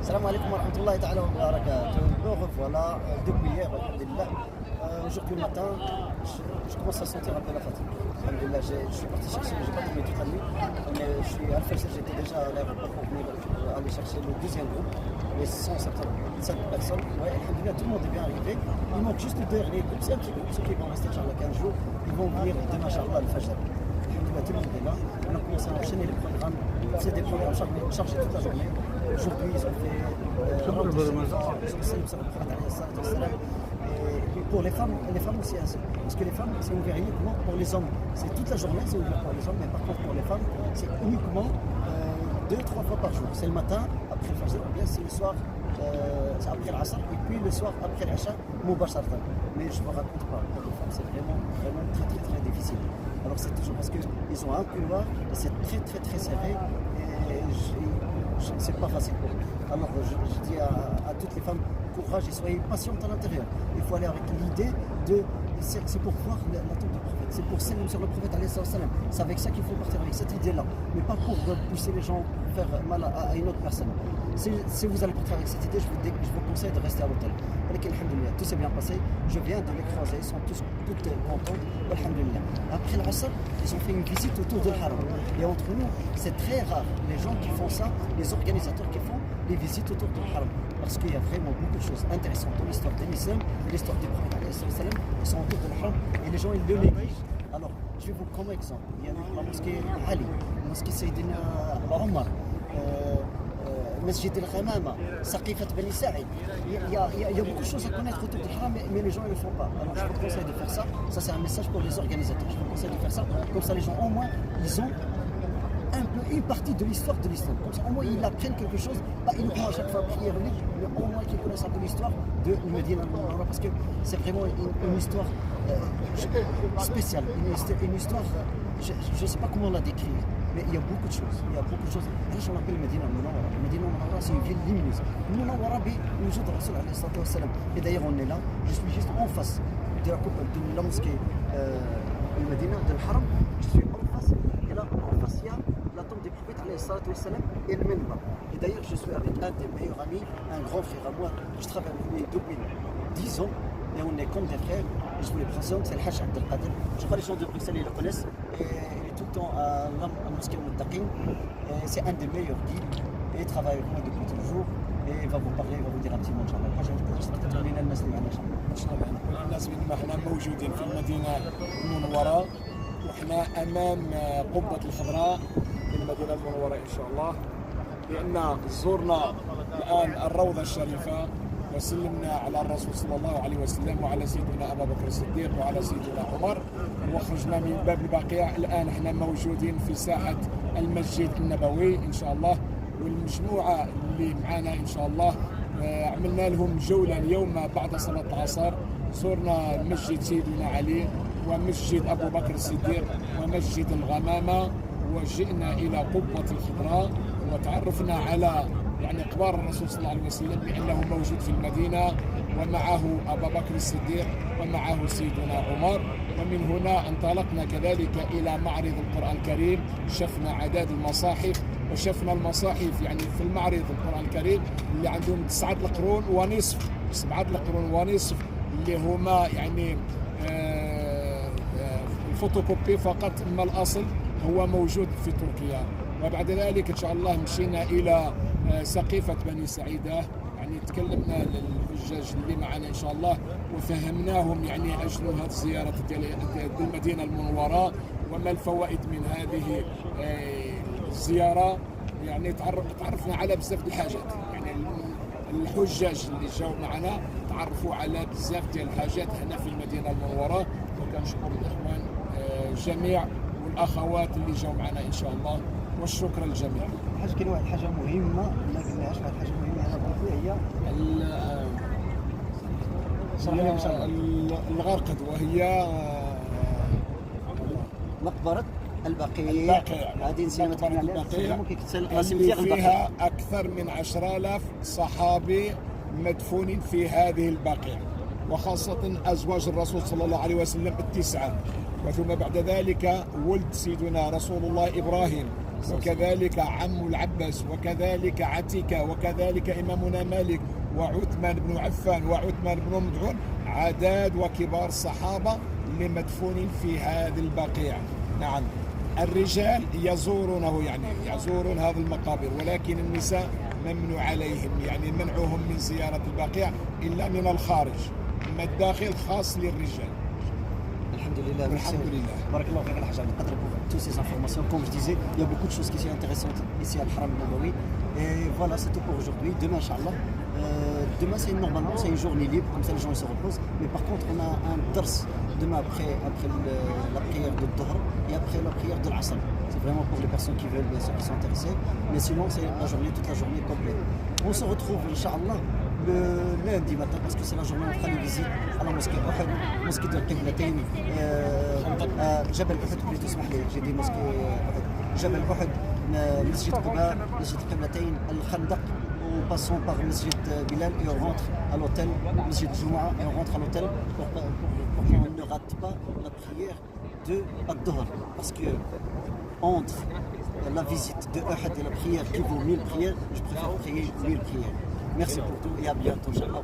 Salam alaikum wa rahmatullahi ta'ala wa barakatuh. Me revoilà depuis hier, alhamdulillah. Aujourd'hui matin, je commence à sentir un peu la fatigue. Alhamdulillah, je suis parti chercher, j'ai pas dormi toute la nuit. Mais je suis à Al-Fajr, j'étais déjà à l'aéroport pour venir aller chercher le deuxième groupe. Les 175 personnes. Ouais, alhamdulillah, tout le monde est bien arrivé. Il manque juste le dernier groupe, c'est un petit groupe. Ceux qui vont rester Inch'Allah 15 jours, ils vont venir demain Inch'Allah Al-Fajr. Alhamdulillah, tout le monde est là. On a commencé à enchaîner les programmes. C'est des programmes chargés toute la journée. Aujourd'hui, ils ont fait et pour les femmes aussi, parce que les femmes, c'est ouvert uniquement pour les hommes. C'est toute la journée, c'est ouvert pour les hommes, mais par contre pour les femmes, c'est uniquement 2-3 fois par jour. C'est le matin, après le Fajr, ou bien c'est le soir, c'est après l'Asr, et puis le soir après l'Isha, Mubasharatan. Mais je ne me raconte pas, pour les femmes, c'est vraiment très difficile. Alors c'est toujours parce qu'ils ont un couloir, et c'est très serré, et c'est pas facile pour eux. Alors je dis à toutes les femmes, courage et soyez patientes à l'intérieur. Il faut aller avec l'idée de... C'est pour voir la tombe du prophète, c'est pour saluer sur le prophète alayhi salam. C'est avec ça qu'il faut partir, avec cette idée-là. Mais pas pour pousser les gens, faire mal à une autre personne. Si vous allez partir avec cette idée, je vous conseille de rester à l'hôtel. Alhamdulillah, tout s'est bien passé. Je viens de les croiser, ils sont toutes contentes. Alhamdulillah. Après l'Asr, ils ont fait une visite autour de l'Haram. Et entre nous, c'est très rare les gens qui font ça, les organisateurs qui font les visites autour de l'Haram. Parce qu'il y a vraiment beaucoup de choses intéressantes dans l'histoire de l'islam, l'histoire du prophète alayhi salam, ils sont autour de l'Haram et les gens ils le négligent. Alors, je vais vous prendre un exemple. Il y a la mosquée Ali, la mosquée Sayyidina Omar, Masjid al-Ghamama, Saqifat Bani Sa'id. Il y a beaucoup de choses à connaître autour de l'Haram, mais les gens ne le font pas. Alors, je vous conseille de faire ça. Ça, c'est un message pour les organisateurs. Je vous conseille de faire ça. Comme ça, les gens, au moins, ils ont une partie de l'histoire de l'islam. Comme ça, au moins, ils apprennent quelque chose, pas uniquement à chaque fois prière unique, mais au moins qu'ils connaissent un peu l'histoire de Medina al-Munawwara, parce que c'est vraiment une histoire spéciale, une histoire, je ne sais pas comment la décrire, mais il y a beaucoup de choses. Alors, on l'appelle Medina al-Munawwara. Medina al-Munawwara, c'est une ville lumineuse. Al-Munawwara, Nujud Rasul alayhi salatu wassalam. Et d'ailleurs, on est là, je suis juste en face de la mosquée Medina, de l'Haram, je suis en face, et là, en face, il y a la tombe du prophète alayhi salatu wassalam et le minbar. Et d'ailleurs, je suis avec un des meilleurs amis, un grand frère à moi, je travaille avec lui depuis 10 ans, et on est comme des frères. Je vous les présente, c'est le Hajj Abdelkader. Je crois que les gens de Bruxelles ils le connaissent. Et il est tout le temps à la mosquée Muttaqin. C'est un des meilleurs guides, et il travaille avec moi depuis toujours. Et il va vous parler, il va vous dire un petit mot, Inch'Allah. خلينا الناس اللي معنا إن شاء الله. الناس بما احنا موجودين في المدينة المنورة، وإحنا أمام قبة الخضراء في المدينة المنورة إن شاء الله، لأن زرنا الآن الروضة الشريفة وسلمنا على الرسول صلى الله عليه وسلم وعلى سيدنا أبا بكر الصديق وعلى سيدنا عمر، وخرجنا من باب البقيع. الآن احنا موجودين في ساحة المسجد النبوي إن شاء الله، والمجموعة اللي معنا إن شاء الله عملنا لهم جولة اليوم بعد صلاة العصر. زرنا مسجد سيدنا علي ومسجد أبو بكر الصديق ومسجد الغمامة، وجئنا إلى قبة الخضراء وتعرفنا على أخبار الرسول صلى الله عليه وسلم بأنه موجود في المدينة، ومعه أبا بكر الصديق ومعه سيدنا عمر. ومن هنا انطلقنا كذلك إلى معرض القرآن الكريم، شفنا عدد المصاحف وشفنا المصاحف في المعرض القرآن الكريم اللي عندهم 9 القرون ونصف، 7 القرون ونصف اللي هما الفوتوكوبي فقط، اما الاصل هو موجود في تركيا. وبعد ذلك ان شاء الله مشينا الى سقيفه بني سعيده، تكلمنا للحجاج اللي معنا ان شاء الله وفهمناهم اشنو هذه الزياره ديال المدينه المنوره وما الفوائد من هذه الزياره. تعرفنا على بزاف د الحاجات، الحجاج اللي جاوا معنا تعرفوا على بزاف ديال الحاجات هنا في المدينه المنوره. وكنشكر الاخوان الجميع والاخوات اللي جاوا معنا ان شاء الله، والشكر للجميع. كاين واحد الحاجه مهمه ما قلناهاش، واحد الحاجه مهمه انا هي الغرقد، وهي مقبره البقيع. هذه مقبره البقيع اللي فيها اكثر من 10,000 صحابي مدفونين في هذه البقيع، وخاصة أزواج الرسول صلى الله عليه وسلم 9، وثم بعد ذلك ولد سيدنا رسول الله إبراهيم وكذلك عم العباس، وكذلك عتيكة، وكذلك إمامنا مالك وعثمان بن عفان وعثمان بن مدعون، عدد وكبار الصحابة اللي مدفونين في هذه البقيع. نعم، الرجال يزورونه يعني يزورون هذه المقابر، ولكن النساء ممنوع عليهم، يعني منعهم من زيارة البقيع إلا من الخارج، أما الداخل خاص للرجال. Alhamdulillah. Barakallahu fik Al-Hajj Abdel Qader pour toutes ces informations. Comme je disais, il y a beaucoup de choses qui sont intéressantes ici à Al-Haram Nabawi. Et voilà, c'est tout pour aujourd'hui. Demain, Inch'Allah. Demain, normalement, c'est une journée libre, comme ça les gens se reposent. Mais par contre, on a un dars demain après la prière de Dhuhr et après la prière de l'Asr. C'est vraiment pour les personnes qui veulent, bien sûr, qui sont intéressées. Mais sinon, c'est la journée, toute la journée complète. On se retrouve, Inch'Allah, le lundi matin, parce que c'est la journée où on fera les visites à la mosquée Uhud, mosquée de Qiblatain, Jabal Uhud, plutôt, j'ai dit mosquée Uhud, Jabal Uhud, Masjid Quba, Masjid Qiblatain, Al-Khandaq, en passant par Masjid Bilal et on rentre à l'hôtel, Masjid Jumu'ah, et on rentre à l'hôtel pour qu'on ne rate pas la prière de Ad-Dhuhr, parce que entre la visite de Uhud et la prière qui vaut 1000 prières, je préfère prier 1000 prières. Merci pour tout et à bientôt, Inch'Allah.